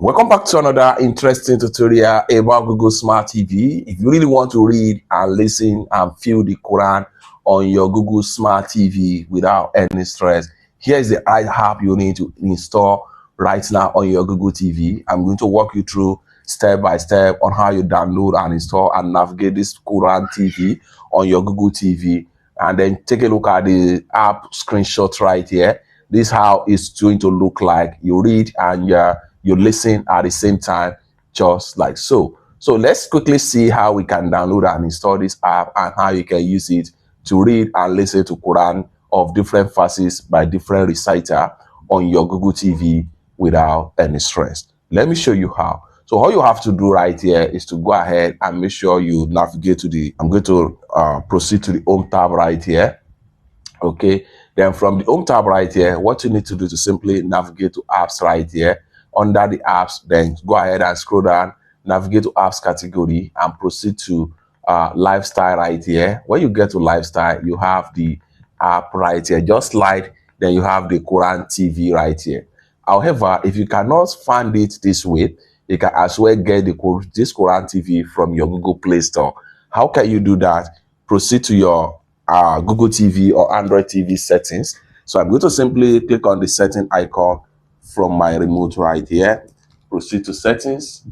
Welcome back to another interesting tutorial about Google Smart TV. If you really want to read and listen and feel the Quran on your Google Smart TV without any stress, here is the right app you need to install right now on your Google TV. I'm going to walk you through step by step on how you download and install and navigate this Quran TV on your Google TV. And then take a look at the app screenshot right here. This is how it's going to look like. You read and you listen at the same time, just like so. So let's quickly see how we can download and install this app and how you can use it to read and listen to Quran of different verses by different reciter on your Google TV without any stress. Let me show you how. So all you have to do right here is to go ahead and make sure you navigate to the, I'm going to proceed to the home tab right here. Okay, then from the home tab right here, what you need to do to simply navigate to apps right here. Under the apps, then go ahead and scroll down, navigate to apps category and proceed to lifestyle right here. When you get to lifestyle, you have the app right here. Just slide, then you have the Quran TV right here. However, if you cannot find it this way, you can as well get this Quran TV from your Google Play Store. How can you do that? Proceed to your Google TV or Android TV settings. So I'm going to simply click on the setting icon from my remote right here. Proceed to settings,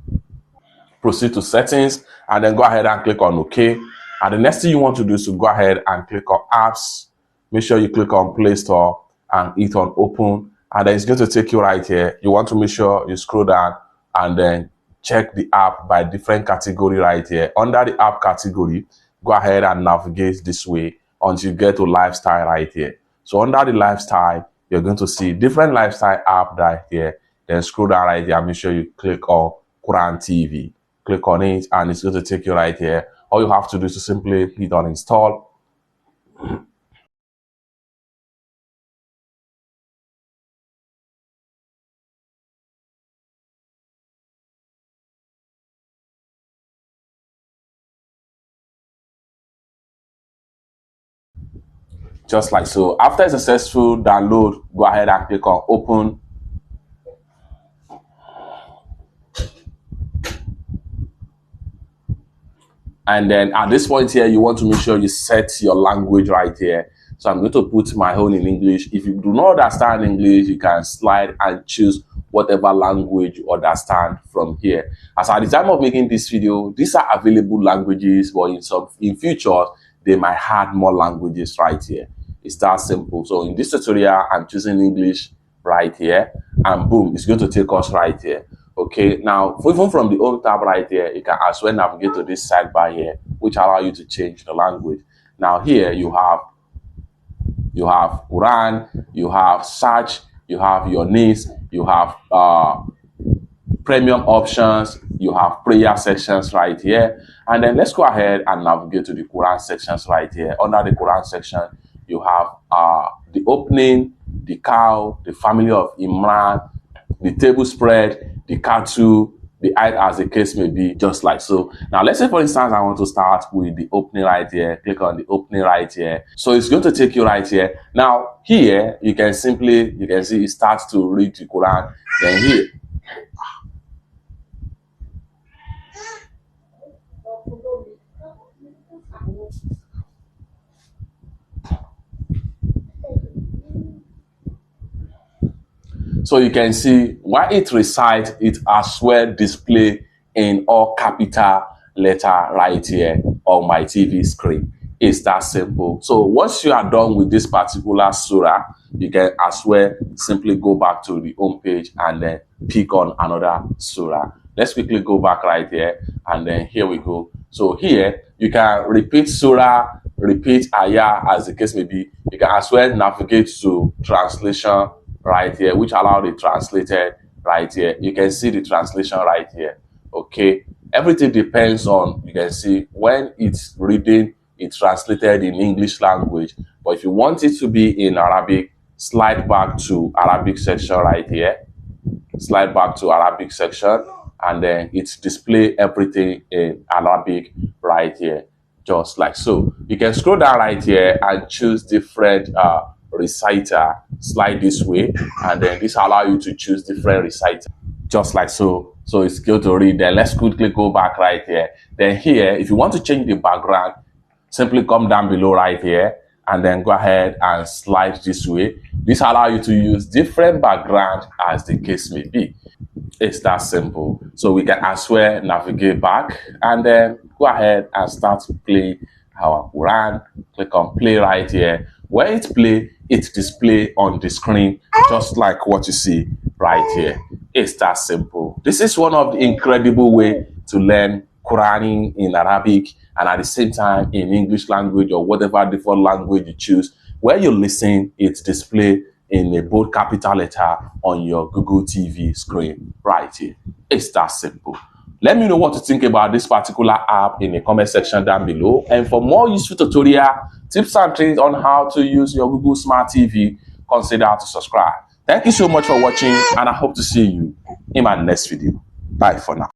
and then go ahead and click on OK. And the next thing you want to do is to go ahead and click on apps. Make sure you click on Play Store and hit on open, and then it's going to take you right here. You want to make sure you scroll down and then check the app by different category right here. Under the app category, go ahead and navigate this way until you get to lifestyle right here. So under the lifestyle, you're going to see different lifestyle app right here. Then scroll down right here and make sure you click on Quran TV. Click on it and it's going to take you right here. All you have to do is to simply hit on install. Just like so. After a successful download, go ahead and click on open. And then at this point here, you want to make sure you set your language right here. So I'm going to put my own in English. If you do not understand English, you can slide and choose whatever language you understand from here. As at the time of making this video, these are available languages, but in future, they might add more languages right here. It's that simple. So in this tutorial, I'm choosing English right here, and boom, it's going to take us right here. Okay, now even from the home tab right here, you can as well navigate to this sidebar here, which allow you to change the language. Now here you have Quran, you have search, you have your needs, you have premium options, you have prayer sections right here. And then let's go ahead and navigate to the Quran sections right here. Under the Quran section, you have the opening, the cow, the family of Imran, the table spread, the cattle, the height, as the case may be, just like so. Now, let's say, for instance, I want to start with the opening right here. Click on the opening right here. So it's going to take you right here. Now, here, you can see it starts to read the Quran. Then here, so you can see while it recites, it as well display in all capital letter right here on my TV screen. It's that simple. So once you are done with this particular surah, you can as well simply go back to the home page and then pick on another surah. Let's quickly go back right here, and then here we go. So here you can repeat surah, repeat ayah, as the case may be. You can as well navigate to translation right here, which allow the translated right here. You can see the translation right here. Okay, everything depends on, you can see when it's reading, it's translated in English language. But if you want it to be in Arabic, slide back to Arabic section right here. Slide back to Arabic section, and then it's display everything in Arabic right here, just like so. You can scroll down right here and choose different reciter. Slide this way, and then this allow you to choose different reciter. just like so. So it's good to read there. Let's quickly go back right here. Then here, if you want to change the background, simply come down below right here and then go ahead and slide this way. This allows you to use different background as the case may be. It's that simple. So we can as well navigate back and then go ahead and start to play our Quran. Click on play right here. When it play, it display on the screen just like what you see right here. It's that simple. This is one of the incredible way to learn Quran in Arabic and at the same time in English language or whatever different language you choose. Where you listen, it's display in a bold capital letter on your Google TV screen right here. It's that simple. Let me know what you think about this particular app in the comment section down below. And for more useful tutorial, tips and tricks on how to use your Google Smart TV, consider to subscribe. Thank you so much for watching and I hope to see you in my next video. Bye for now.